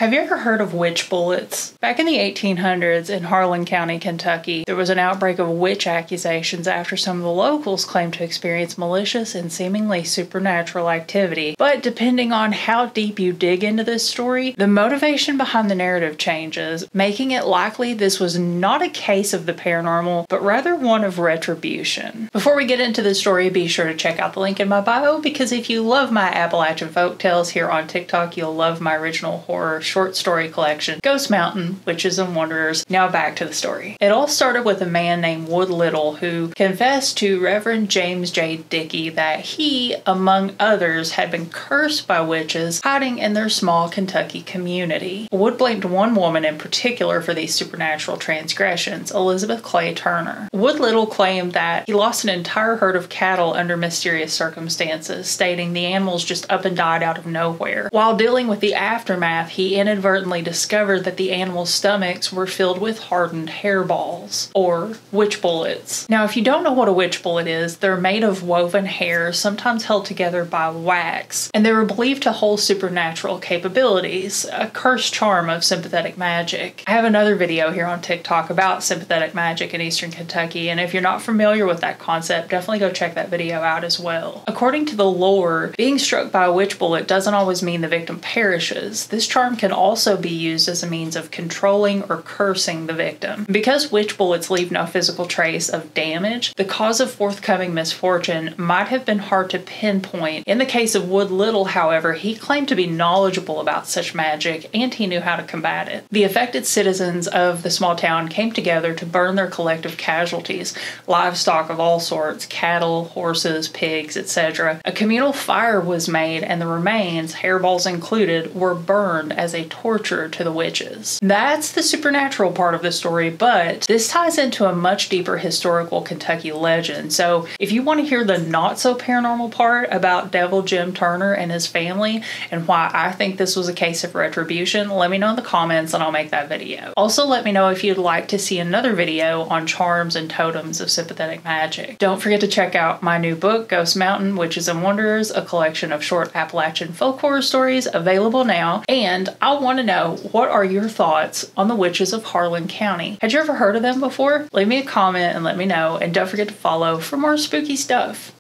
Have you ever heard of witch bullets? Back in the 1800s in Harlan County, Kentucky, there was an outbreak of witch accusations after some of the locals claimed to experience malicious and seemingly supernatural activity. But depending on how deep you dig into this story, the motivation behind the narrative changes, making it likely this was not a case of the paranormal, but rather one of retribution. Before we get into this story, be sure to check out the link in my bio, because if you love my Appalachian folktales here on TikTok, you'll love my original horror short story collection, Ghost Mountain, Witches and Wanderers. Now back to the story. It all started with a man named Wood Little who confessed to Reverend James J. Dickey that he, among others, had been cursed by witches hiding in their small Kentucky community. Wood blamed one woman in particular for these supernatural transgressions, Elizabeth Clay Turner. Wood Little claimed that he lost an entire herd of cattle under mysterious circumstances, stating the animals just up and died out of nowhere. While dealing with the aftermath, he inadvertently discovered that the animals' stomachs were filled with hardened hairballs, or witch bullets. Now, if you don't know what a witch bullet is, they're made of woven hair, sometimes held together by wax, and they were believed to hold supernatural capabilities, a cursed charm of sympathetic magic. I have another video here on TikTok about sympathetic magic in eastern Kentucky, and if you're not familiar with that concept, definitely go check that video out as well. According to the lore, being struck by a witch bullet doesn't always mean the victim perishes. This charm can also be used as a means of controlling or cursing the victim. Because witch bullets leave no physical trace of damage, the cause of forthcoming misfortune might have been hard to pinpoint. In the case of Wood Little, however, he claimed to be knowledgeable about such magic and he knew how to combat it. The affected citizens of the small town came together to burn their collective casualties, livestock of all sorts, cattle, horses, pigs, etc. A communal fire was made and the remains, hairballs included, were burned as a torture to the witches. That's the supernatural part of the story, but this ties into a much deeper historical Kentucky legend. So if you want to hear the not so paranormal part about Devil Jim Turner and his family and why I think this was a case of retribution, let me know in the comments and I'll make that video. Also, let me know if you'd like to see another video on charms and totems of sympathetic magic. Don't forget to check out my new book, Ghost Mountain, Witches and Wanderers, a collection of short Appalachian folk horror stories, available now. And I want to know, what are your thoughts on the witches of Harlan County? Had you ever heard of them before? Leave me a comment and let me know, and don't forget to follow for more spooky stuff.